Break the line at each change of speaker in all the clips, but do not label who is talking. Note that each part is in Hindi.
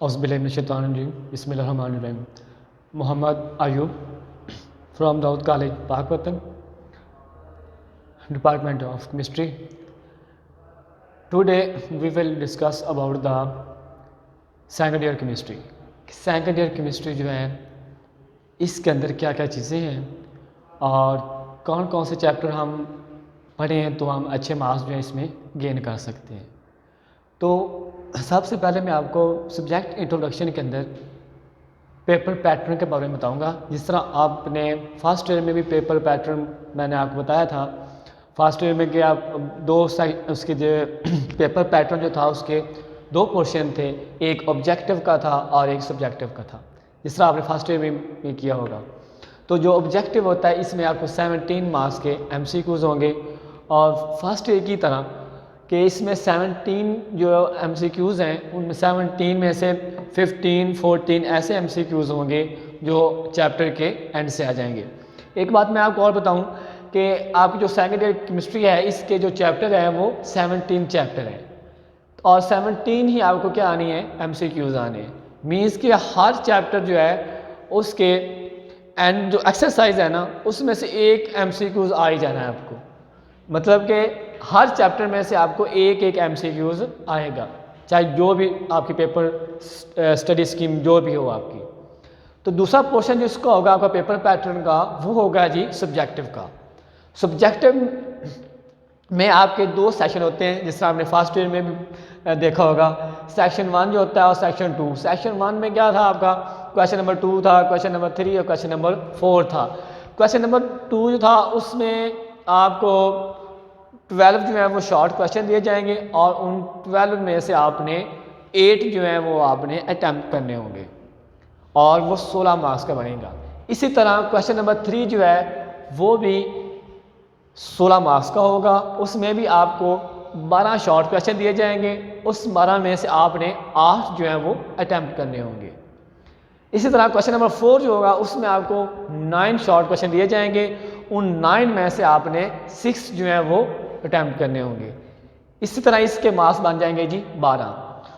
औज़ुबिल्लाहिमिनश्शैतानिर्रजीम बिस्मिल्लाहिर्रहमानिर्रहीम। Mohammad Ayub from Daud college Pakpattan, department of chemistry. Today we will discuss about the second year chemistry. Second year chemistry जो है इसके अंदर क्या क्या चीज़ें हैं और कौन कौन से चैप्टर हम पढ़े हैं तो हम अच्छे मार्क्स जो है इसमें गेन कर सकते हैं। तो सबसे पहले मैं आपको सब्जेक्ट इंट्रोडक्शन के अंदर पेपर पैटर्न के बारे में बताऊंगा। जिस तरह आपने फर्स्ट ईयर में भी पेपर पैटर्न मैंने आपको बताया था, फर्स्ट ईयर में कि आप उसके जो पेपर पैटर्न जो था उसके दो पोर्शन थे, एक ऑब्जेक्टिव का था और एक सब्जेक्टिव का था। जिस तरह आपने फर्स्ट ईयर में भी किया होगा। तो जो ऑब्जेक्टिव होता है इसमें आपको 17 मार्क्स के MCQs होंगे और फर्स्ट ईयर की तरह कि इसमें 17 जो MCQs हैं उनमें 17 में से 15, 14 ऐसे MCQs होंगे जो चैप्टर के एंड से आ जाएंगे। एक बात मैं आपको और बताऊं कि आपकी जो सेकंड ईयर केमिस्ट्री है इसके जो चैप्टर हैं वो 17 चैप्टर हैं और 17 ही आपको क्या आनी है, MCQs आने हैं। मीन्स कि हर चैप्टर जो है उसके एंड जो एक्सरसाइज है ना उसमें से एक MCQs आ ही जाना है आपको। मतलब कि हर चैप्टर में से आपको एक एक MCQs आएगा, चाहे जो भी आपकी पेपर स्टडी स्कीम जो भी हो आपकी। तो दूसरा पोर्शन जिसका होगा आपका पेपर पैटर्न का वो होगा जी सब्जेक्टिव का। सब्जेक्टिव में आपके दो सेक्शन होते हैं, जिस तरह आपने फर्स्ट ईयर में भी देखा होगा। सेक्शन 1 जो होता है और सेक्शन 2। सेक्शन 1 में क्या था आपका, क्वेश्चन नंबर 2 था, क्वेश्चन नंबर 3 और क्वेश्चन नंबर 4 था। क्वेश्चन नंबर 2 जो था उसमें आपको 12 जो है वो शॉर्ट क्वेश्चन दिए जाएंगे और उन 12 में से आपने 8 जो है वो आपने अटैम्प्ट करने होंगे और वो 16 मार्क्स का बनेगा। इसी तरह क्वेश्चन नंबर 3 जो है वो भी 16 मार्क्स का होगा। उसमें भी आपको 12 शॉर्ट क्वेश्चन दिए जाएंगे, उस 12 में से आपने 8 जो है वो अटैम्प्ट करने होंगे। इसी तरह क्वेश्चन नंबर 4 जो होगा उसमें आपको 9 शॉर्ट क्वेश्चन दिए जाएंगे, उन 9 में से आपने 6 जो है वो अटैम्प्ट करने होंगे। इसी तरह इसके मार्क्स बन जाएंगे जी 12।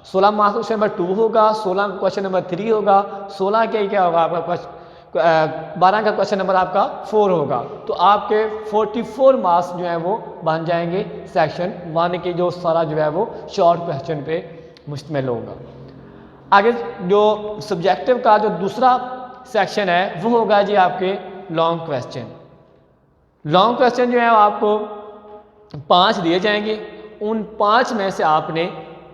16 मार्क्स क्वेश्चन नंबर 2 होगा, 16 क्वेश्चन नंबर 3 होगा, 16 के क्या होगा आपका 12 का क्वेश्चन नंबर आपका 4 होगा। तो आपके 44 मार्क्स जो है वो बन जाएंगे सेक्शन 1 के, जो सारा जो है वो शॉर्ट क्वेश्चन पे मुश्तमिल होगा। आगे जो सब्जेक्टिव का जो दूसरा सेक्शन है वो होगा जी आपके लॉन्ग क्वेश्चन। लॉन्ग क्वेश्चन जो है आपको 5 दिए जाएंगे, उन 5 में से आपने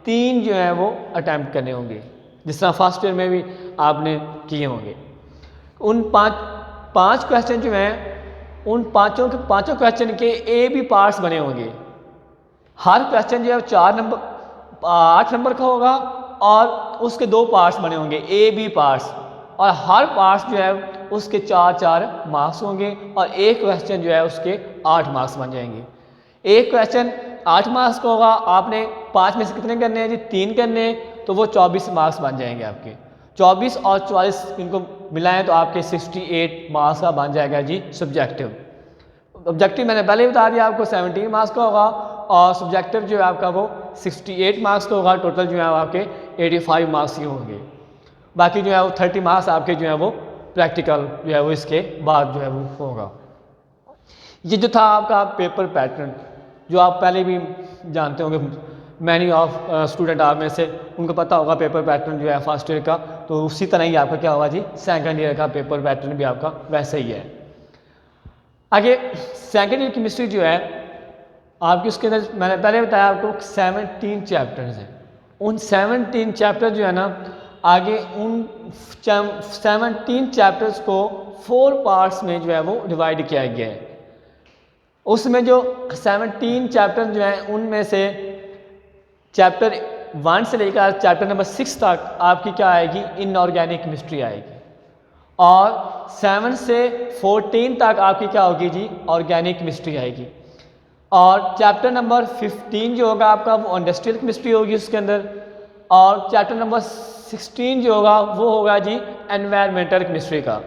3 जो है वो अटैम्प्ट करने होंगे, जिस तरह फर्स्ट ईयर में भी आपने किए होंगे। उन 5 क्वेश्चन जो हैं उन पाँचों क्वेश्चन के ए बी पार्ट्स बने होंगे। हर क्वेश्चन जो है 8 नंबर का होगा और उसके 2 पार्ट्स बने होंगे, ए बी पार्ट्स, और हर पार्ट्स जो है उसके 4-4 मार्क्स होंगे और एक क्वेश्चन जो है उसके 8 मार्क्स बन जाएंगे। एक क्वेश्चन 8 मार्क्स का होगा, आपने 5 में से कितने करने हैं जी, 3 करने हैं, तो वो 24 मार्क्स बन जाएंगे आपके। 24 और 44 इनको मिलाएं तो आपके 68 मार्क्स का बन जाएगा जी सब्जेक्टिव। ऑब्जेक्टिव मैंने पहले ही बता दिया आपको 17 मार्क्स का होगा और सब्जेक्टिव जो है आपका वो 68 मार्क्स का होगा। टोटल जो है आपके 85 मार्क्स ही होंगे। बाकी जो है वो 30 मार्क्स आपके जो है वो प्रैक्टिकल जो है वो इसके बाद जो है वो होगा। ये जो था आपका पेपर पैटर्न, जो आप पहले भी जानते होंगे, मैनी ऑफ स्टूडेंट आप में से उनको पता होगा पेपर पैटर्न जो है फर्स्ट ईयर का, तो उसी तरह ही आपका क्या होगा जी सेकंड ईयर का पेपर पैटर्न भी आपका वैसे ही है। आगे सेकंड ईयर केमिस्ट्री जो है आपकी, उसके अंदर मैंने पहले बताया आपको 17 चैप्टर्स हैं। उन 17 चैप्टर जो है ना, आगे उन 17 चैप्टर्स को 4 पार्ट्स में जो है वो डिवाइड किया गया है। उसमें जो 17 चैप्टर जो हैं उनमें से चैप्टर 1 से लेकर चैप्टर नंबर 6 तक आपकी क्या आएगी, इनऑर्गेनिक केमिस्ट्री आएगी, और 7 से 14 तक आपकी क्या होगी जी, ऑर्गेनिक केमिस्ट्री आएगी। और चैप्टर नंबर 15 जो होगा आपका वो इंडस्ट्रियल केमिस्ट्री होगी उसके अंदर, और चैप्टर नंबर 16 जो होगा वो होगा जी एनवायरमेंटल केमिस्ट्री का।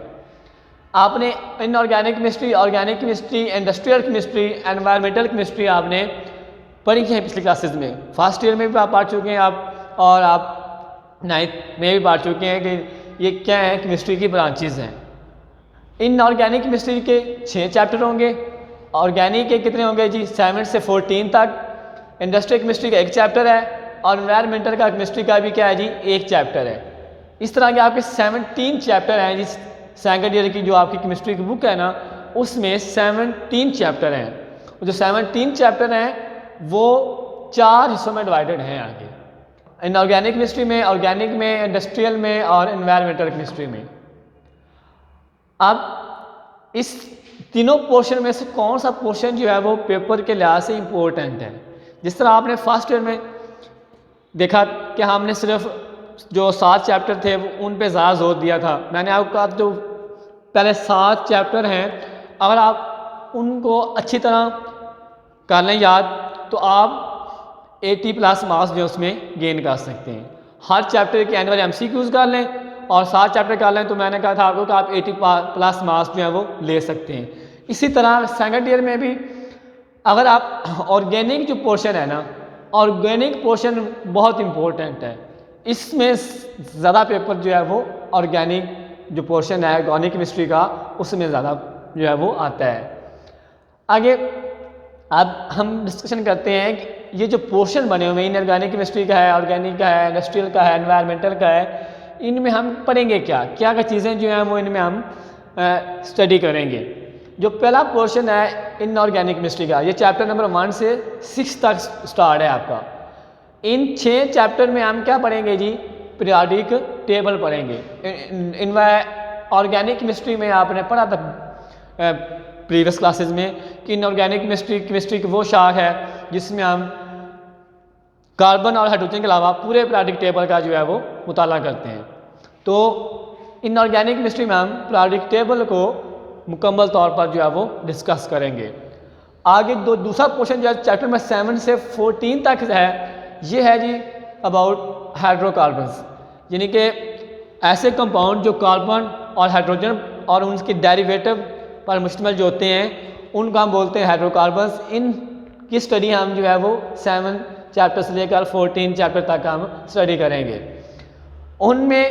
आपने inorganic chemistry, organic chemistry, industrial chemistry, environmental chemistry आपने पढ़ी है पिछली क्लासेस में, फर्स्ट ईयर में भी आप पढ़ चुके हैं आप, और आप 9th में भी पढ़ चुके हैं कि ये क्या है, केमिस्ट्री की ब्रांचेज हैं। इनऑर्गेनिक केमिस्ट्री के 6 चैप्टर होंगे। ऑर्गेनिक के कितने होंगे जी, 7 से 14 तक। इंडस्ट्रियल केमिस्ट्री का 1 चैप्टर है और एनवायरमेंटल का केमिस्ट्री का भी क्या है जी, 1 चैप्टर है। इस तरह के आपके 17 चैप्टर हैं जी। सेकंड ईयर की जो आपकी केमिस्ट्री की बुक है ना, उसमें 17 चैप्टर हैं। जो 17 चैप्टर हैं वो 4 हिस्सों में डिवाइडेड हैं आगे, इनऑर्गेनिक केमिस्ट्री में, ऑर्गेनिक में, इंडस्ट्रियल में और एनवायरमेंटल केमिस्ट्री में। अब इस तीनों पोर्शन में से कौन सा पोर्शन जो है वो पेपर के लिहाज से इम्पोर्टेंट है। जिस तरह आपने फर्स्ट ईयर में देखा कि हमने सिर्फ जो 7 चैप्टर थे उन पे ज़्यादा जोर दिया था। मैंने आपको कहा जो पहले 7 चैप्टर हैं, अगर आप उनको अच्छी तरह कर लें याद, तो आप 80+ मार्क्स जो उसमें गेन कर सकते हैं। हर चैप्टर के एनुअल MCQs कर लें और 7 चैप्टर कर लें, तो मैंने कहा था आपको कि आप 80+ मार्क्स जो है वो ले सकते हैं। इसी तरह सेकंड ईयर में भी अगर आप ऑर्गेनिक जो पोर्शन है ना, ऑर्गेनिक पोर्शन बहुत इम्पोर्टेंट है। इसमें ज़्यादा पेपर जो है वो ऑर्गेनिक जो पोर्शन है ऑर्गेनिक केमिस्ट्री का, उसमें ज़्यादा जो है वो आता है। आगे अब हम डिस्कशन करते हैं कि ये जो पोर्शन बने हुए हैं, इनऑर्गेनिक केमिस्ट्री का है, ऑर्गेनिक का है, इंडस्ट्रियल का है, एनवायरमेंटल का है, इनमें हम पढ़ेंगे क्या क्या क्या चीज़ें जो हैं वो इनमें हम स्टडी करेंगे। जो पहला पोर्शन है इनऑर्गेनिक केमिस्ट्री का, ये चैप्टर नंबर 1 से 6 तक स्टार्ट है आपका। इन 6 चैप्टर में हम क्या पढ़ेंगे जी, पीरियोडिक टेबल पढ़ेंगे। ऑर्गेनिक केमिस्ट्री में आपने पढ़ा था प्रीवियस क्लासेस में कि इनऑर्गेनिक केमिस्ट्री की वो शाख है जिसमें हम कार्बन और हाइड्रोजन के अलावा पूरे पीरियोडिक टेबल का जो है वो मुताला करते हैं। तो इनऑर्गेनिक केमिस्ट्री में हम पीरियोडिक टेबल को मुकम्मल तौर पर जो है वो डिस्कस करेंगे। आगे दूसरा पोर्शन जो है चैप्टर में 7 से 14 तक है, ये है जी अबाउट हाइड्रोकार्बन्स, यानी कि ऐसे कंपाउंड जो कार्बन और हाइड्रोजन और उनके डेरिवेटिव पर मुश्तमिल जो होते हैं, उनको हम बोलते हैं हाइड्रोकार्बन्स। इनकी स्टडी हम जो है वो 7 चैप्टर से लेकर 14 चैप्टर तक हम स्टडी करेंगे। उनमें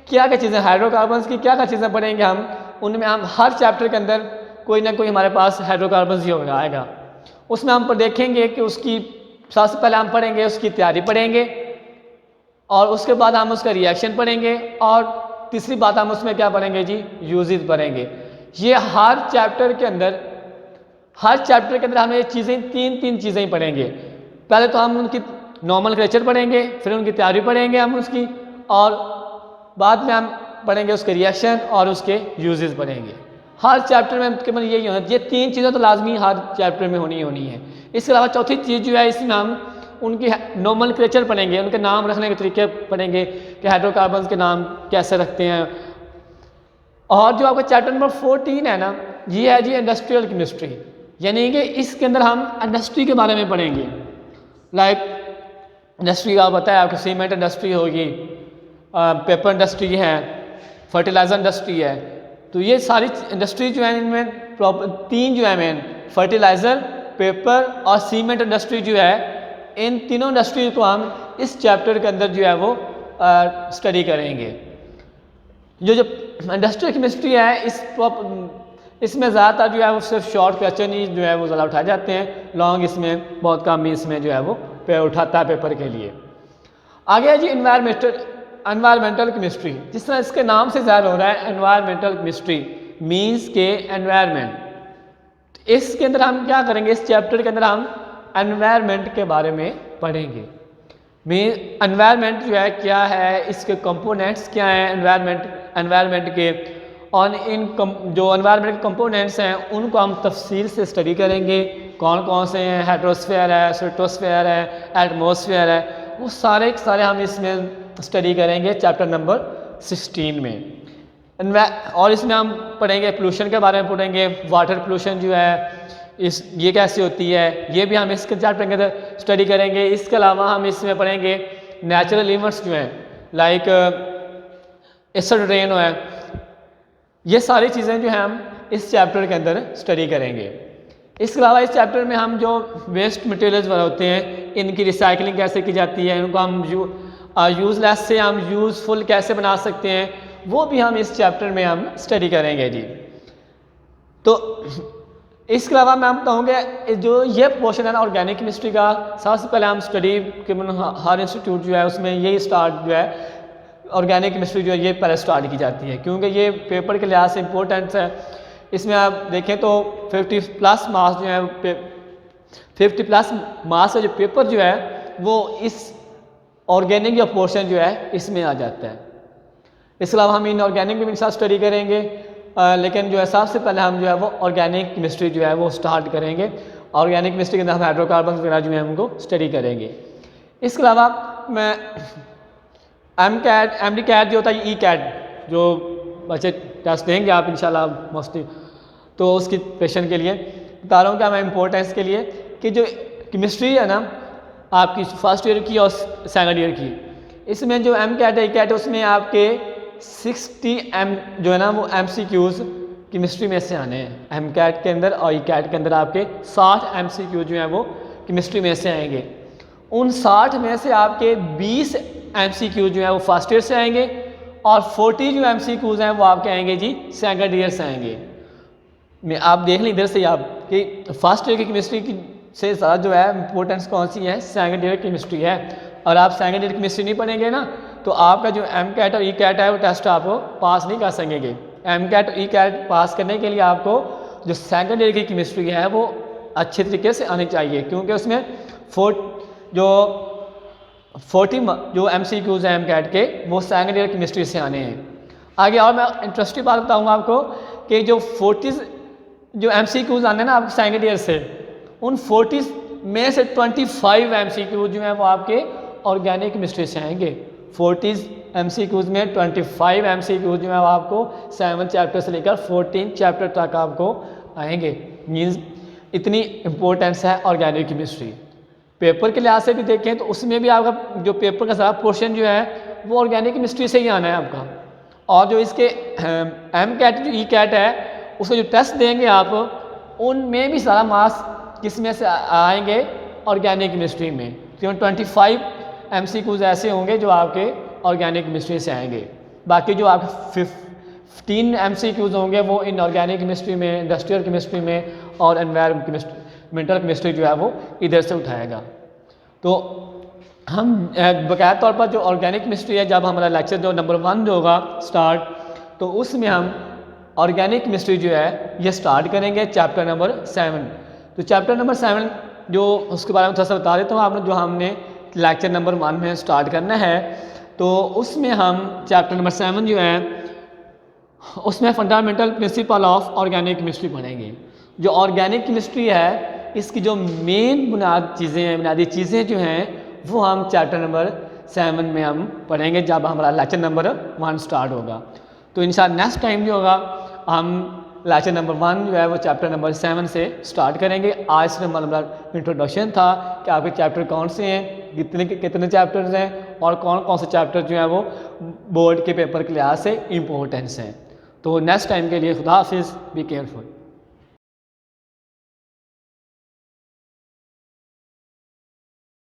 क्या क्या चीज़ें, हाइड्रोकार्बन्स की क्या क्या चीज़ें पढ़ेंगे हम, उनमें हम हर चैप्टर के अंदर कोई ना कोई हमारे पास हाइड्रोकार्बन्स ही होगा आएगा। उसमें हम देखेंगे कि उसकी सबसे पहले हम पढ़ेंगे उसकी तैयारी पढ़ेंगे, और उसके बाद हम उसका रिएक्शन पढ़ेंगे, और तीसरी बात हम उसमें क्या पढ़ेंगे जी, यूजेस पढ़ेंगे। ये हर चैप्टर के अंदर हम ये चीज़ें तीन चीज़ें ही पढ़ेंगे। पहले तो हम उनकी नॉमेनक्लेचर पढ़ेंगे, फिर उनकी तैयारी पढ़ेंगे हम उसकी, और बाद में हम पढ़ेंगे उसके रिएक्शन और उसके यूजेस पढ़ेंगे। हर चैप्टर में केवल यही होना, ये 3 चीज़ें तो लाजमी हर चैप्टर में होनी है। इसके अलावा चौथी चीज़ जो है, इसमें हम उनकी नॉमेनक्लेचर पढ़ेंगे, उनके नाम रखने के तरीके पढ़ेंगे कि हाइड्रोकार्बन्स के नाम कैसे रखते हैं। और जो आपका चैप्टर नंबर 14 है ना, ये है जी इंडस्ट्रियल केमिस्ट्री, यानी कि इसके अंदर हम इंडस्ट्री के बारे में पढ़ेंगे। लाइक इंडस्ट्री का बताया आपको, सीमेंट इंडस्ट्री होगी, पेपर इंडस्ट्री है, फर्टिलाइज़र इंडस्ट्री है। तो ये सारी इंडस्ट्री जो है, इनमें 3 जो है मेन, फर्टिलाइज़र, पेपर और सीमेंट इंडस्ट्री जो है, इन तीनों इंडस्ट्री को हम इस चैप्टर के अंदर जो है वो स्टडी करेंगे। जो इंडस्ट्रियल केमिस्ट्री है, इसमें ज़्यादातर जो है वो सिर्फ शॉर्ट क्वेश्चन ही जो है वो ज़्यादा उठाए जाते हैं, लॉन्ग इसमें बहुत कम ही इसमें जो है वो उठाता है पेपर के लिए। आगे है जी एनवायरमेंटल केमिस्ट्री। जिस तरह इसके नाम से ज़ाहिर हो रहा है, एनवायरमेंटल केमिस्ट्री मीन्स के एनवायरनमेंट। इसके अंदर हम क्या करेंगे, इस चैप्टर के अंदर हम एनवायरनमेंट के बारे में पढ़ेंगे। एनवायरनमेंट जो है क्या है, इसके कंपोनेंट्स क्या हैं एनवायरनमेंट के, और इन जो एनवायरनमेंट के कंपोनेंट्स हैं उनको हम तफसील से स्टडी करेंगे। कौन कौन से हैं, हाइड्रोस्फीयर है, स्ट्रेटोस्फीयर है, एटमॉस्फेयर है, वो सारे के सारे हम इसमें स्टडी करेंगे चैप्टर नंबर 16 में। और इसमें हम पढ़ेंगे पोल्यूशन के बारे में पढ़ेंगे, वाटर पोल्यूशन जो है ये कैसे होती है, ये भी हम इसके चैप्टर के अंदर स्टडी करेंगे। इसके अलावा हम इसमें पढ़ेंगे नेचुरल इवेंट्स जो हैं, लाइक एसिड रेन है, ये सारी चीज़ें जो हैं हम इस चैप्टर के अंदर स्टडी करेंगे। इसके अलावा इस चैप्टर में हम जो वेस्ट मटेरियल्स वाले होते हैं, इनकी रिसाइकलिंग कैसे की जाती है, इनको हम यूज़लेस से हम यूज़फुल कैसे बना सकते हैं, वो भी हम इस चैप्टर में हम स्टडी करेंगे जी। तो इसके अलावा मैं बताऊँगा जो ये पोर्शन है ना ऑर्गेनिक केमिस्ट्री का, सबसे पहले हम स्टडी हर इंस्टीट्यूट जो है उसमें यही स्टार्ट जो है ऑर्गेनिक केमिस्ट्री जो है ये पहले स्टार्ट की जाती है, क्योंकि ये पेपर के लिहाज से इम्पोर्टेंट है। इसमें आप देखें तो 50+ मार्क्स जो है 50+ मार्क्स का जो पेपर जो है वो इस ऑर्गेनिक या पोर्शन जो है इसमें आ जाता है। इसके अलावा हम इनऑर्गेनिक भी साथ स्टडी करेंगे, लेकिन जो है सबसे पहले हम जो है वो ऑर्गेनिक केमिस्ट्री जो है वो स्टार्ट करेंगे। ऑर्गेनिक केमिस्ट्री के अंदर हम हाइड्रोकार्बन वगैरह जो है उनको स्टडी करेंगे। इसके अलावा मैं MD-CAT जो होता है E-CAT जो बच्चे टेस्ट देंगे आप इंशाल्लाह मोस्टली, तो उसकी क्वेश्चन के लिए बता रहा हूँ क्या मैं इम्पोर्टेंस के लिए कि जो केमिस्ट्री है ना आपकी फर्स्ट ईयर की और सेकंड ईयर की, इसमें जो MCAT है E-CAT है उसमें आपके 60 जो है ना वो MCQs केमिस्ट्री में से आने हैं। MCAT के अंदर और E-CAT के अंदर आपके 60 MCQ जो हैं वो केमिस्ट्री में से आएंगे। उन 60 में से आपके 20 MCQ जो है वो फर्स्ट ईयर से आएंगे और 40 जो MCQs हैं वो आपके आएंगे जी सेकंड ईयर से आएंगे। मैं आप देख लें इधर से आप कि फर्स्ट ईयर की केमिस्ट्री की से ज़्यादा जो है इम्पोर्टेंस कौन सी है, सेकंड ईयर केमिस्ट्री है। और आप सेकंड ईयर केमिस्ट्री नहीं पढ़ेंगे ना तो आपका जो MCAT और E-CAT है वो टेस्ट आप पास नहीं कर सकेंगे। MCAT और E-CAT पास करने के लिए आपको जो सेकंड ईयर की केमिस्ट्री है वो अच्छे तरीके से आनी चाहिए, क्योंकि उसमें 40 जो MCQs हैं MCAT के वो सेकंड ईयर केमिस्ट्री से आने हैं। आगे और मैं इंटरेस्टिंग बात बताऊँगा आपको कि जो 40 जो MCQs आने हैं ना आपके सेकंड ईयर से, उन 40 में से 25 MCQ जो हैं वो आपके ऑर्गेनिक केमिस्ट्री से आएंगे। 40 MCQs में 25 MCQ जो है वो आपको 7 चैप्टर से लेकर 14 चैप्टर तक आपको आएंगे। मीन्स इतनी इम्पोर्टेंस है ऑर्गेनिक केमिस्ट्री। पेपर के लिहाज से भी देखें तो उसमें भी आपका जो पेपर का सारा पोर्शन जो है वो ऑर्गेनिक केमिस्ट्री से ही आना है आपका। और जो इसके MCAT जो E-CAT है उसके जो टेस्ट देंगे आप, उनमें भी सारा मार्क्स किस में से आएंगे, ऑर्गेनिक केमिस्ट्री में। क्यों 25 MCQs ऐसे होंगे जो आपके ऑर्गेनिक केमिस्ट्री से आएंगे। बाकी जो आपके 15 MCQs होंगे वो इनऑर्गेनिक केमिस्ट्री में, इंडस्ट्रियल केमिस्ट्री में और एनवायरमेंटल केमिस्ट्री जो है वो इधर से उठाएगा। तो हम बाकायदा तौर पर जो ऑर्गेनिक केमिस्ट्री है, जब हमारा लेक्चर जो नंबर 1 जो होगा स्टार्ट, तो उसमें हम ऑर्गेनिक केमिस्ट्री जो है ये स्टार्ट करेंगे चैप्टर नंबर 7। तो चैप्टर नंबर 7 जो उसके बारे में थोड़ा सा बता देता हूँ आपने, जो हमने लेक्चर नंबर 1 में स्टार्ट करना है। तो उसमें हम चैप्टर नंबर 7 जो है उसमें fundamental principle of organic chemistry पढ़ेंगे। जो ऑर्गेनिक केमिस्ट्री है इसकी जो मेन बुनियादी चीज़ें जो हैं वो हम चैप्टर नंबर 7 में हम पढ़ेंगे जब हमारा लेक्चर नंबर 1 स्टार्ट होगा। तो इंशाल्लाह नेक्स्ट टाइम जो होगा हम लेक्चर नंबर 1 जो है वो चैप्टर नंबर 7 से स्टार्ट करेंगे। आज से हमारा इंट्रोडक्शन था कि आपके चैप्टर कौन से हैं, कितने चैप्टर्स हैं और कौन कौन से चैप्टर जो हैं वो बोर्ड के पेपर के लिहाज से इम्पोर्टेंस हैं। तो नेक्स्ट टाइम के लिए खुदा हाफिज़, बी केयरफुल।